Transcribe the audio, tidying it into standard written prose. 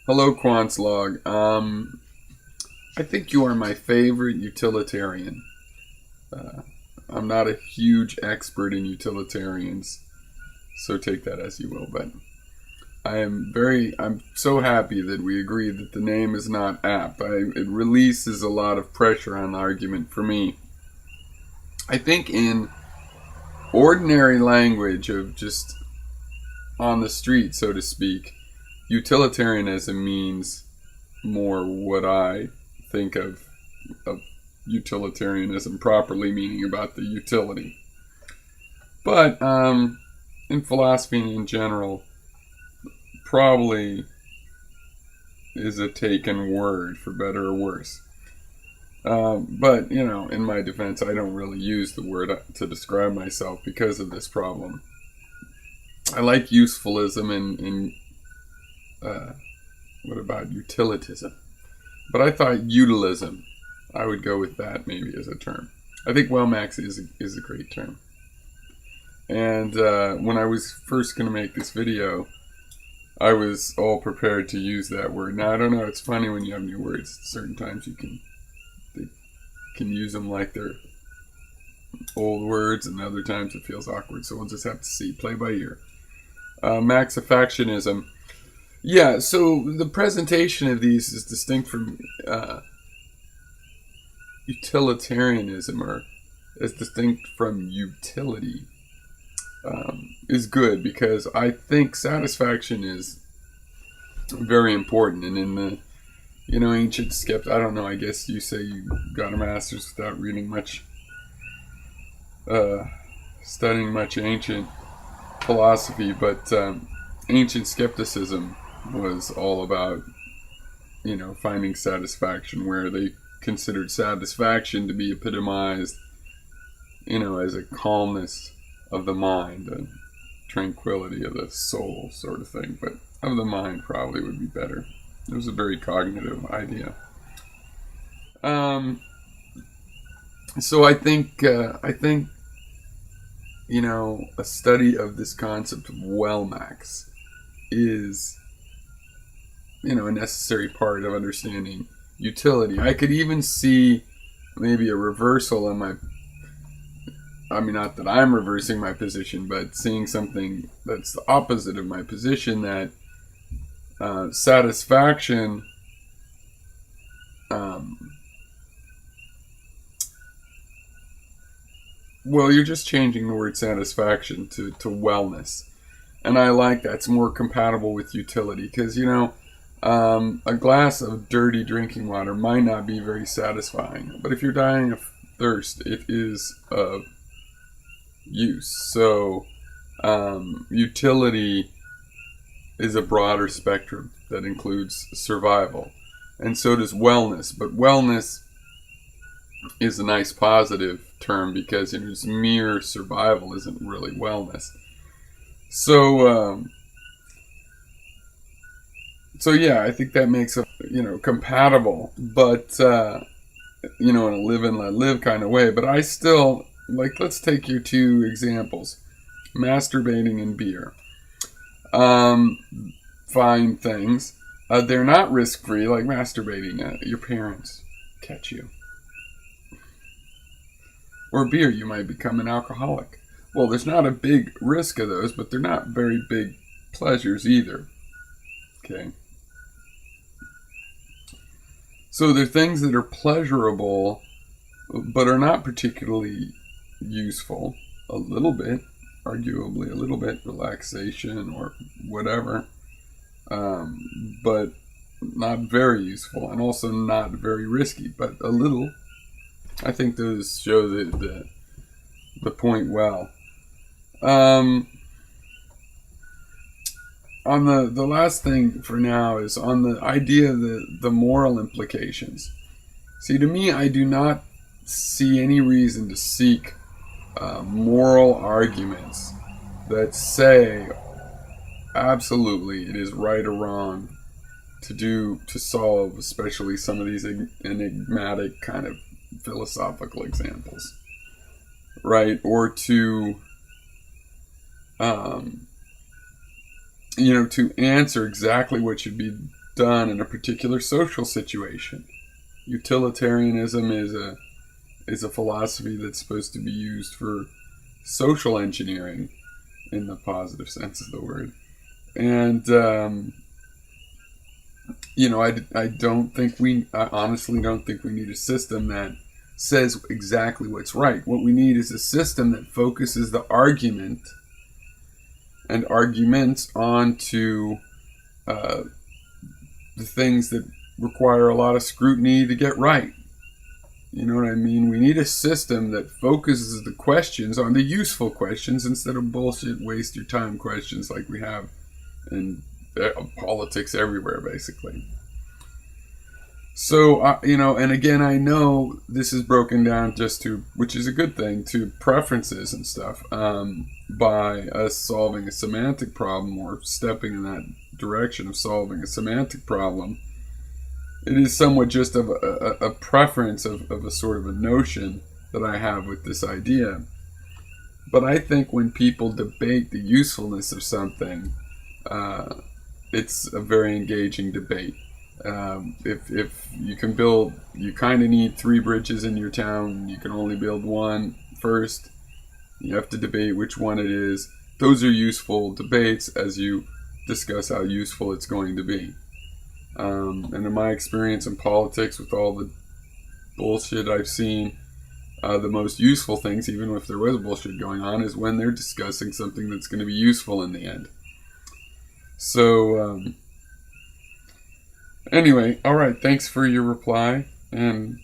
Hello, Quantslog. I think you are my favorite utilitarian. Uh, I'm not a huge expert in utilitarians, so take that as you will. But I'm so happy that we agree that the name is not apt. It releases a lot of pressure on the argument for me. I think in ordinary language of just on the street, so to speak, utilitarianism means more what I think of utilitarianism properly, meaning about the utility. But in philosophy in general, probably is a taken word for better or worse. But in my defense, I don't really use the word to describe myself because of this problem. I like usefulism and uh, what about utilitism? But I thought utilism, I would go with that maybe as a term. I think Wellmax is a great term. And when I was first going to make this video, I was all prepared to use that word. Now, I don't know, it's funny when you have new words. Certain times they can use them like they're old words, and other times it feels awkward. So we'll just have to see, play by ear. Maxifactionism. Yeah, so the presentation of these is distinct from utilitarianism, or as distinct from utility, is good because I think satisfaction is very important. And in the ancient skeptic, I don't know, I guess you say you got a master's without reading much, studying much ancient philosophy, but ancient skepticism was all about finding satisfaction, where they considered satisfaction to be epitomized as a calmness of the mind, a tranquility of the soul sort of thing, but of the mind probably would be better. It was a very cognitive idea. So I think a study of this concept of Wellmax is a necessary part of understanding utility. I could even see maybe a reversal in not that I'm reversing my position, but seeing something that's the opposite of my position, that satisfaction well, you're just changing the word satisfaction to wellness. And I like that. It's more compatible with utility because, a glass of dirty drinking water might not be very satisfying. But if you're dying of thirst, it is of use. So utility is a broader spectrum that includes survival. And so does wellness. But wellness is a nice positive term because just mere survival isn't really wellness. So yeah, I think that makes it compatible, but in a live and let live kind of way. But I still let's take your two examples: masturbating and beer. Fine things. They're not risk-free, like masturbating. Your parents catch you. Or beer, you might become an alcoholic. Well, there's not a big risk of those, but they're not very big pleasures either. Okay. So they're things that are pleasurable, but are not particularly useful. A little bit, arguably a little bit, relaxation or whatever. But not very useful, and also not very risky, but a little. I think those show the point well. On the last thing for now is on the idea of the moral implications. See, to me, I do not see any reason to seek moral arguments that say absolutely it is right or wrong to solve, especially some of these enigmatic kind of philosophical examples, right? Or to to answer exactly what should be done in a particular social situation. Utilitarianism is a philosophy that's supposed to be used for social engineering in the positive sense of the word. And I honestly don't think we need a system that says exactly what's right. What we need is a system that focuses the argument and arguments onto the things that require a lot of scrutiny to get right. You know what I mean? We need a system that focuses the questions on the useful questions instead of bullshit, waste your time questions like we have in politics everywhere, basically. So, and again, I know this is broken down just to, which is a good thing, to preferences and stuff, by us solving a semantic problem or stepping in that direction of solving a semantic problem. It is somewhat just of a preference of a sort of a notion that I have with this idea. But I think when people debate the usefulness of something, it's a very engaging debate. If you can build, you kind of need 3 bridges in your town, you can only build one first, you have to debate which one it is. Those are useful debates as you discuss how useful it's going to be. And in my experience in politics, with all the bullshit I've seen, the most useful things, even if there was bullshit going on, is when they're discussing something that's going to be useful in the end. So, anyway, all right, thanks for your reply, and